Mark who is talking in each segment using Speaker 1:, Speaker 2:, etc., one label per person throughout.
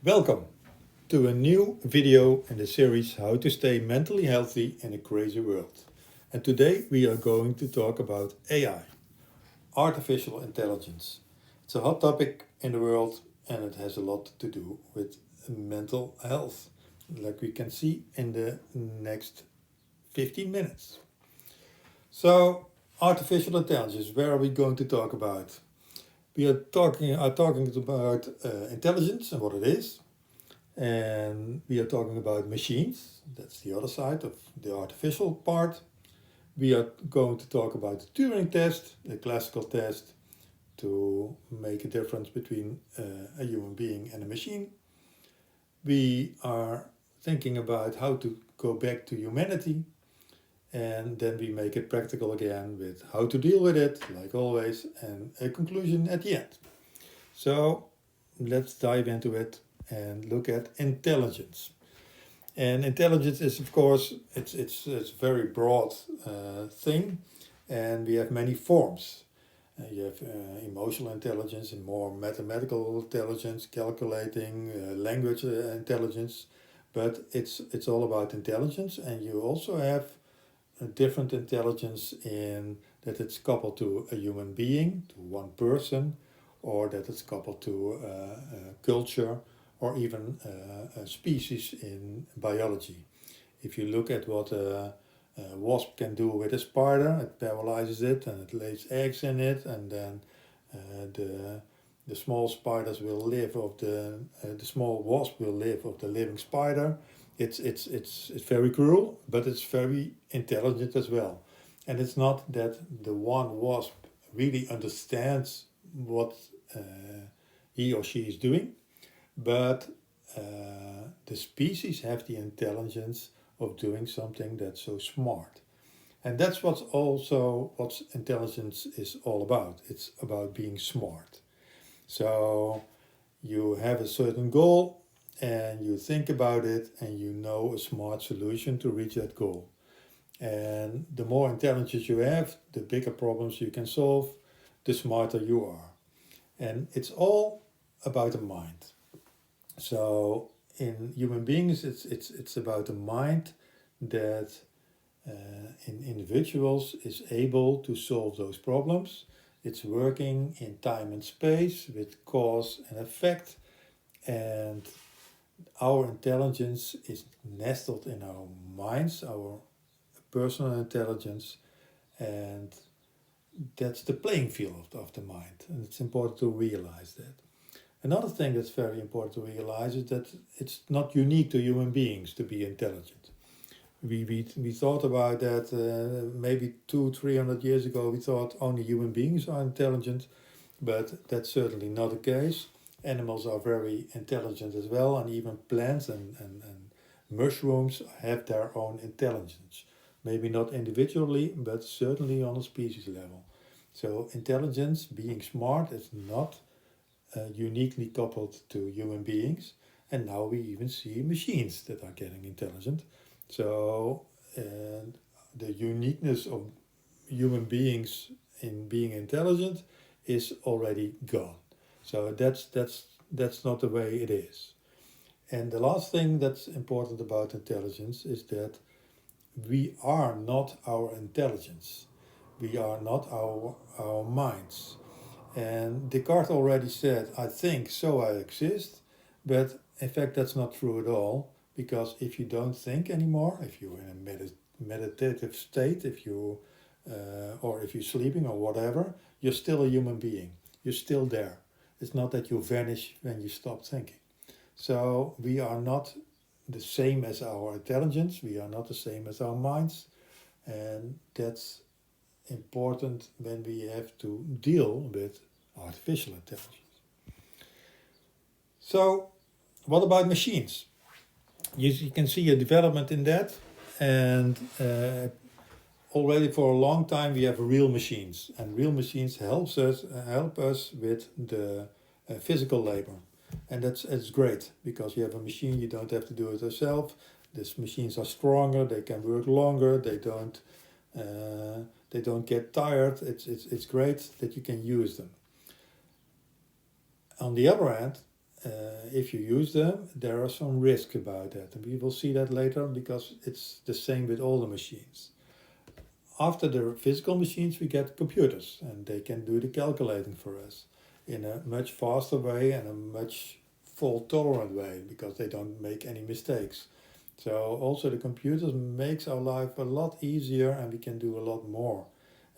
Speaker 1: Welcome to a new video in the series How to Stay Mentally Healthy in a Crazy World. And today we are going to talk about AI, artificial intelligence. It's a hot topic in the world and it has a lot to do with mental health, like we can see in the next 15 minutes. So, artificial intelligence, where are we going to talk about? We are talking about intelligence and what it is, and we are talking about machines. That's the other side of the artificial part. We are going to talk about the Turing test, the classical test, to make a difference between a human being and a machine. We are thinking about how to go back to humanity, and then we make it practical again with how to deal with it, like always, and a conclusion at the end. So let's dive into it and look at intelligence. And intelligence is, of course, it's a very broad thing, and we have many forms. You have emotional intelligence and more mathematical intelligence, calculating, language intelligence, but it's all about intelligence. And you also have a different intelligence in that it's coupled to a human being, to one person, or that it's coupled to a culture or even a species in biology. If you look at what a wasp can do with a spider, it paralyzes it and it lays eggs in it, and then the small spiders will live of the small wasp will live of the living spider. It's very cruel, but it's very intelligent as well. And it's not that the one wasp really understands what he or she is doing, but the species have the intelligence of doing something that's so smart. And that's what intelligence is all about. It's about being smart. So you have a certain goal and you think about it and you know a smart solution to reach that goal. And the more intelligence you have, the bigger problems you can solve, the smarter you are. And it's all about the mind. So in human beings, it's about the mind that in individuals is able to solve those problems. It's working in time and space with cause and effect, and our intelligence is nestled in our minds, our personal intelligence, and that's the playing field of the mind, and it's important to realize that. Another thing that's very important to realize is that it's not unique to human beings to be intelligent. We thought about that maybe 200-300 years ago. We thought only human beings are intelligent, but that's certainly not the case. Animals are very intelligent as well, and even plants and mushrooms have their own intelligence. Maybe not individually, but certainly on a species level. So intelligence, being smart, is not uniquely coupled to human beings. And now we even see machines that are getting intelligent. So the uniqueness of human beings in being intelligent is already gone. So that's not the way it is. And the last thing that's important about intelligence is that we are not our intelligence. We are not our minds. And Descartes already said, I think, so I exist. But in fact, that's not true at all. Because if you don't think anymore, if you're in a meditative state, or if you're sleeping or whatever, you're still a human being. You're still there. It's not that you vanish when you stop thinking. So we are not the same as our intelligence. We are not the same as our minds. And that's important when we have to deal with artificial intelligence. So what about machines? You can see a development in that, and already for a long time we have real machines, and real machines help us with the physical labor, and it's great because you have a machine, you don't have to do it yourself. These machines are stronger, they can work longer, they don't get tired. It's great that you can use them. On the other hand, if you use them, there are some risks about that. And we will see that later because it's the same with all the machines. After the physical machines, we get computers, and they can do the calculating for us in a much faster way and a much fault tolerant way because they don't make any mistakes. So also the computers makes our life a lot easier and we can do a lot more.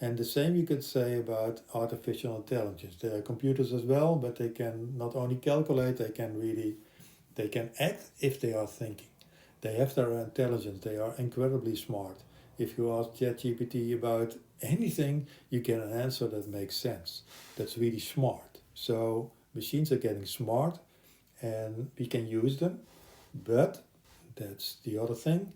Speaker 1: And the same you could say about artificial intelligence. They are computers as well, but they can not only calculate, they can act if they are thinking. They have their intelligence, they are incredibly smart. If you ask ChatGPT about anything, you get an answer that makes sense. That's really smart. So machines are getting smart and we can use them, but that's the other thing.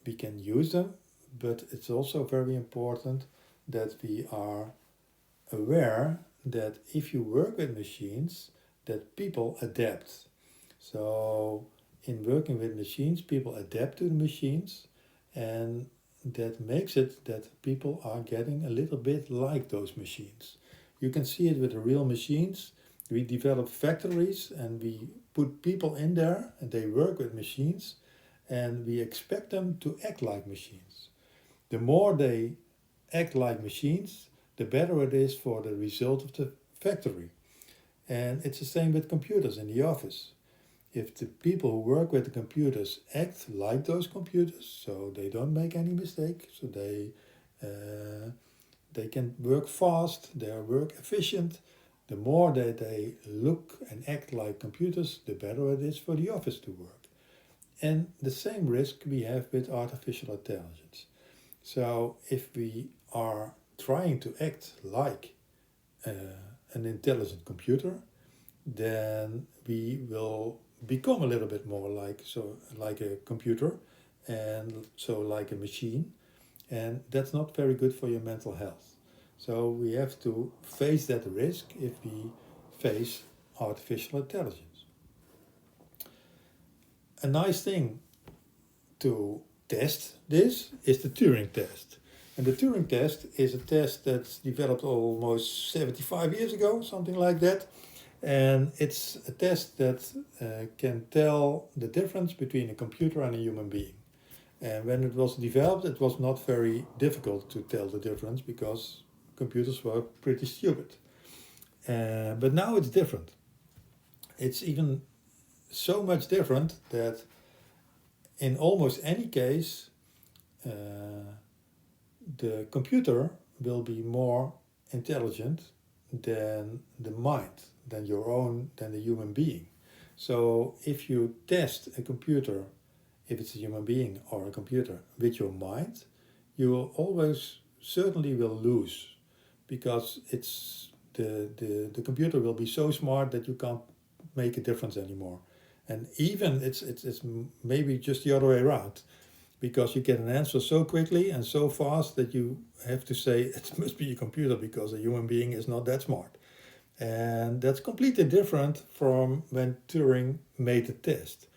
Speaker 1: We can use them, but it's also very important that we are aware that if you work with machines, that people adapt. So in working with machines, people adapt to the machines, and that makes it that people are getting a little bit like those machines. You can see it with the real machines. We develop factories and we put people in there and they work with machines and we expect them to act like machines. The more they act like machines, the better it is for the result of the factory. And it's the same with computers in the office. If the people who work with the computers act like those computers, so they don't make any mistake, so they can work fast, they are work efficient, the more that they look and act like computers, the better it is for the office to work. And the same risk we have with artificial intelligence. So if we are trying to act like an intelligent computer, then we will become a little bit more like a computer and so like a machine, and that's not very good for your mental health. So we have to face that risk if we face artificial intelligence. A nice thing to test this is the Turing test. And the Turing test is a test that's developed almost 75 years ago, something like that. And it's a test that can tell the difference between a computer and a human being. And when it was developed, it was not very difficult to tell the difference because computers were pretty stupid. But now it's different. It's even so much different that in almost any case, the computer will be more intelligent than the mind, than the human being. So if you test a computer, if it's a human being or a computer, with your mind, you will always certainly will lose because it's the computer will be so smart that you can't make a difference anymore. And even it's maybe just the other way around, because you get an answer so quickly and so fast that you have to say it must be a computer because a human being is not that smart. And that's completely different from when Turing made the test.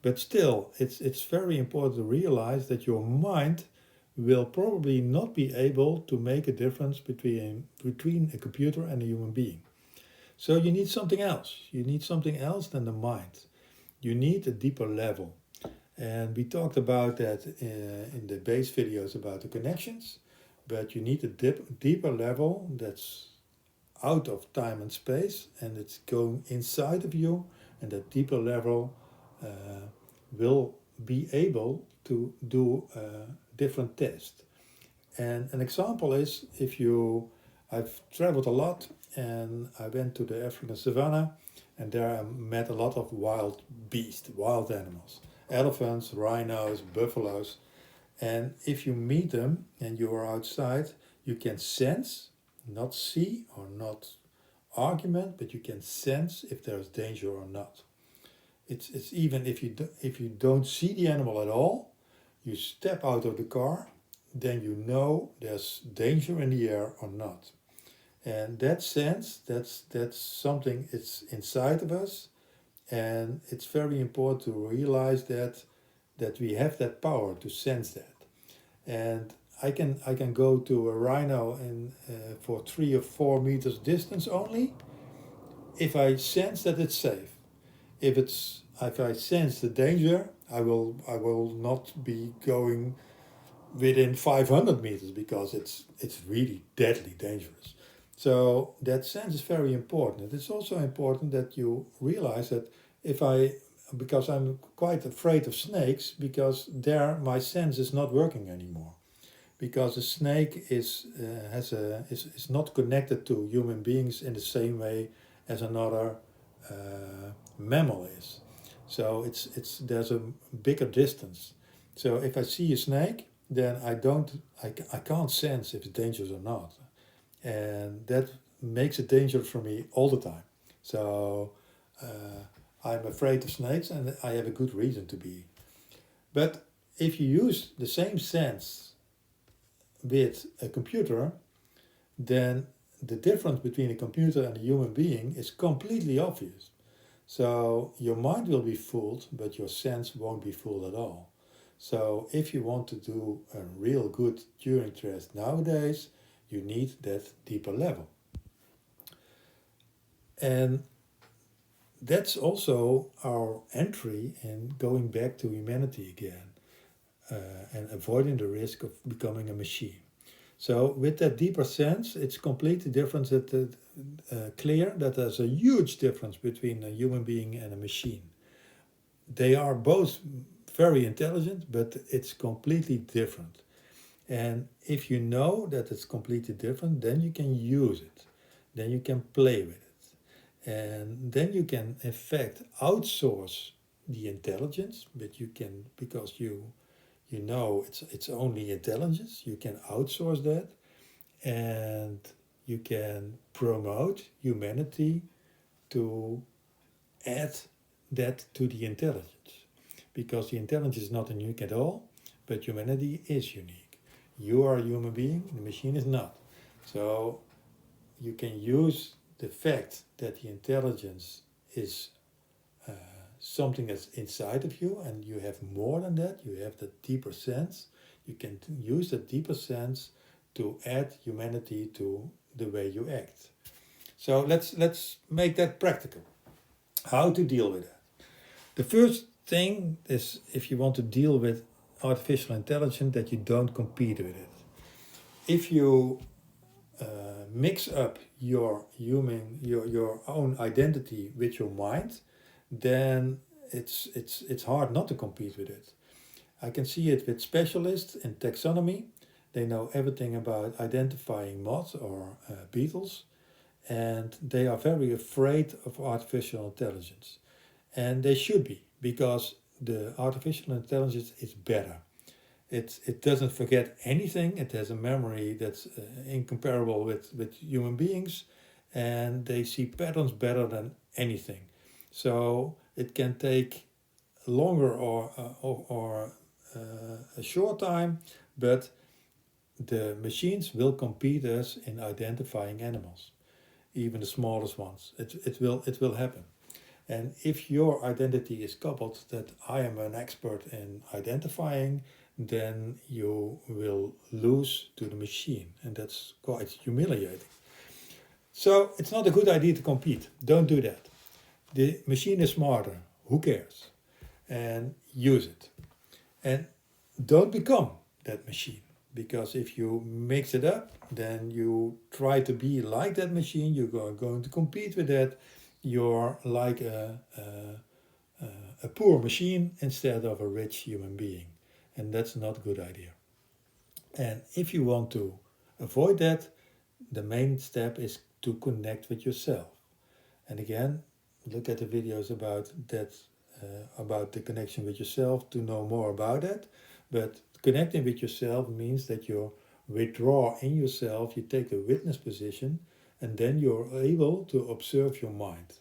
Speaker 1: But still, it's very important to realize that your mind will probably not be able to make a difference between a computer and a human being. So you need something else. You need something else than the mind. You need a deeper level. And we talked about that in the base videos about the connections, but you need a deeper level that's out of time and space and it's going inside of you, and that deeper level will be able to do a different test. And an example is I've traveled a lot and I went to the African savannah and there I met a lot of wild beasts, wild animals. Elephants, rhinos, buffaloes. And if you meet them and you are outside, you can sense, not see or not argument, but you can sense if there's danger or not. It's even if you don't see the animal at all, you step out of the car, then you know there's danger in the air or not. And that sense, that's something, it's inside of us. And it's very important to realize that we have that power to sense that. And I can go to a rhino for 3 or 4 meters distance only if I sense that it's safe. if I sense the danger, I will not be going within 500 meters because it's really deadly dangerous. So that sense is very important. It's also important that you realize that if I because I'm quite afraid of snakes, because there my sense is not working anymore, because a snake is not connected to human beings in the same way as another mammal is. So there's a bigger distance. So if I see a snake, then I can't sense if it's dangerous or not, and that makes it dangerous for me all the time. So I'm afraid of snakes, and I have a good reason to be. But if you use the same sense with a computer, then the difference between a computer and a human being is completely obvious. So your mind will be fooled, but your sense won't be fooled at all. So if you want to do a real good Turing test nowadays, you need that deeper level. And that's also our entry in going back to humanity again, and avoiding the risk of becoming a machine. So with that deeper sense, it's completely different. Clear that there's a huge difference between a human being and a machine. They are both very intelligent, but it's completely different. And if you know that it's completely different, then you can use it. Then you can play with it. And then you can, in fact, outsource the intelligence, but you can, because you know it's only intelligence, you can outsource that, and you can promote humanity to add that to the intelligence, because the intelligence is not unique at all, but humanity is unique. You are a human being, the machine is not. So you can use the fact that the intelligence is something that's inside of you, and you have more than that, you have the deeper sense. You can use that deeper sense to add humanity to the way you act. So let's make that practical. How to deal with that? The first thing is, if you want to deal with artificial intelligence, that you don't compete with it. If you mix up your own identity with your mind, then it's hard not to compete with it. I can see it with specialists in taxonomy. They know everything about identifying moths or beetles, and they are very afraid of artificial intelligence. And they should be, because the artificial intelligence is better. It doesn't forget anything. It has a memory that's incomparable with human beings, and they see patterns better than anything. So it can take longer or a short time, but the machines will compete us in identifying animals, even the smallest ones. It will happen. And if your identity is coupled that I am an expert in identifying, then you will lose to the machine, and that's quite humiliating. So it's not a good idea to compete. Don't do that. The machine is smarter. Who cares? And use it. And don't become that machine, because if you mix it up, then you try to be like that machine. You're going to compete with that. You're like a poor machine instead of a rich human being, and that's not a good idea. And if you want to avoid that, the main step is to connect with yourself. And again, look at the videos about that, about the connection with yourself, to know more about it. But connecting with yourself means that you withdraw in yourself, you take the witness position, and then you're able to observe your mind.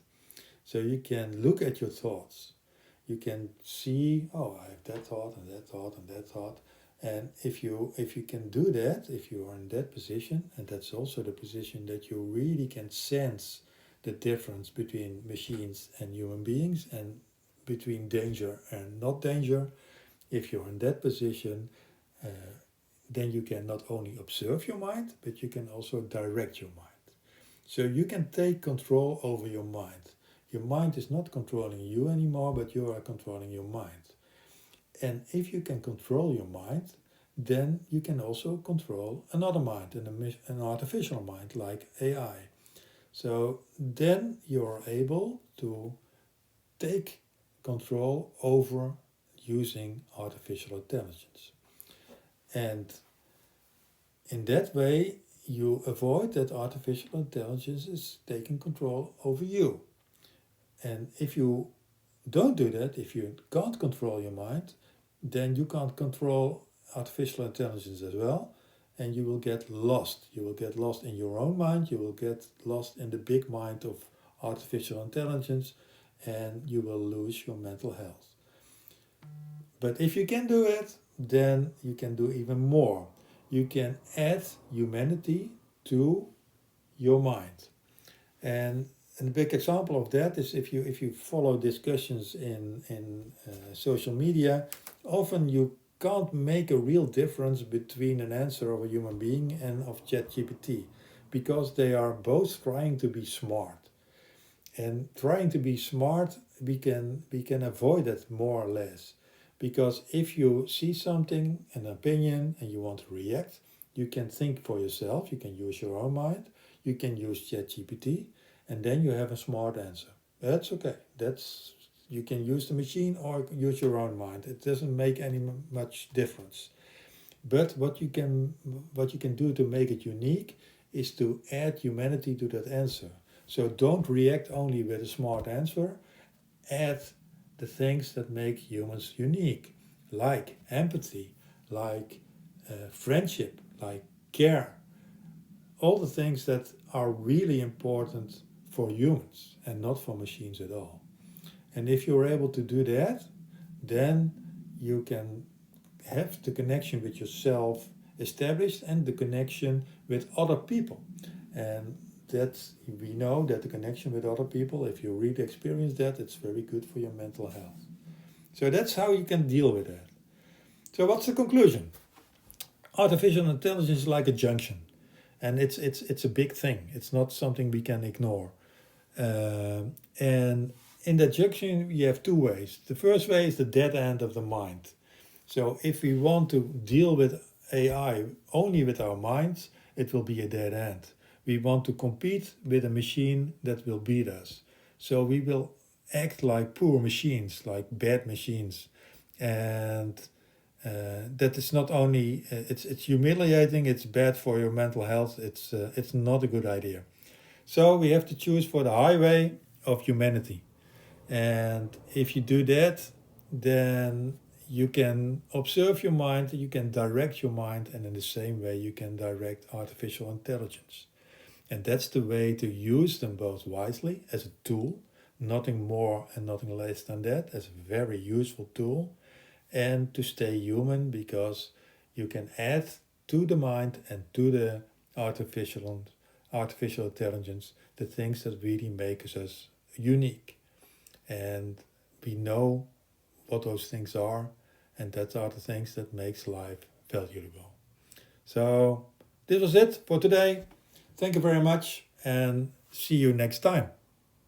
Speaker 1: So you can look at your thoughts. You can see, oh, I have that thought and that thought and that thought. And if you can do that, if you are in that position, and that's also the position that you really can sense the difference between machines and human beings, and between danger and not danger, if you're in that position, then you can not only observe your mind, but you can also direct your mind. So you can take control over your mind. Your mind is not controlling you anymore, but you are controlling your mind. And if you can control your mind, then you can also control another mind, an artificial mind like AI. So then you're able to take control over using artificial intelligence. And in that way, you avoid that artificial intelligence is taking control over you. And if you don't do that, if you can't control your mind, then you can't control artificial intelligence as well, and you will get lost. You will get lost in your own mind, you will get lost in the big mind of artificial intelligence, and you will lose your mental health. But if you can do it, then you can do even more. You can add humanity to your mind. And a big example of that is if you follow discussions in social media, often you can't make a real difference between an answer of a human being and of ChatGPT, because they are both trying to be smart. And trying to be smart, we can avoid it more or less. Because if you see something, an opinion, and you want to react, you can think for yourself, you can use your own mind, you can use ChatGPT, and then you have a smart answer. That's okay. You can use the machine or use your own mind. It doesn't make any much difference. But what you can do to make it unique is to add humanity to that answer. So don't react only with a smart answer. Add the things that make humans unique, like empathy, like friendship, like care. All the things that are really important for humans and not for machines at all. And if you're able to do that, then you can have the connection with yourself established and the connection with other people. And that's, we know that the connection with other people, if you really experience that, it's very good for your mental health. So that's how you can deal with that. So what's the conclusion? Artificial intelligence is like a junction, and it's a big thing. It's not something we can ignore. And in that junction, you have two ways. The first way is the dead end of the mind. So if we want to deal with AI only with our minds, it will be a dead end. We want to compete with a machine that will beat us. So we will act like poor machines, like bad machines. And that is not only, it's humiliating, it's bad for your mental health, it's not a good idea. So we have to choose for the highway of humanity. And if you do that, then you can observe your mind, you can direct your mind, and in the same way you can direct artificial intelligence. And that's the way to use them both wisely as a tool, nothing more and nothing less than that, as a very useful tool, and to stay human, because you can add to the mind and to the artificial intelligence the things that really make us unique. And we know what those things are, and that are the things that makes life valuable. So this was it for today. Thank you very much, and see you next time.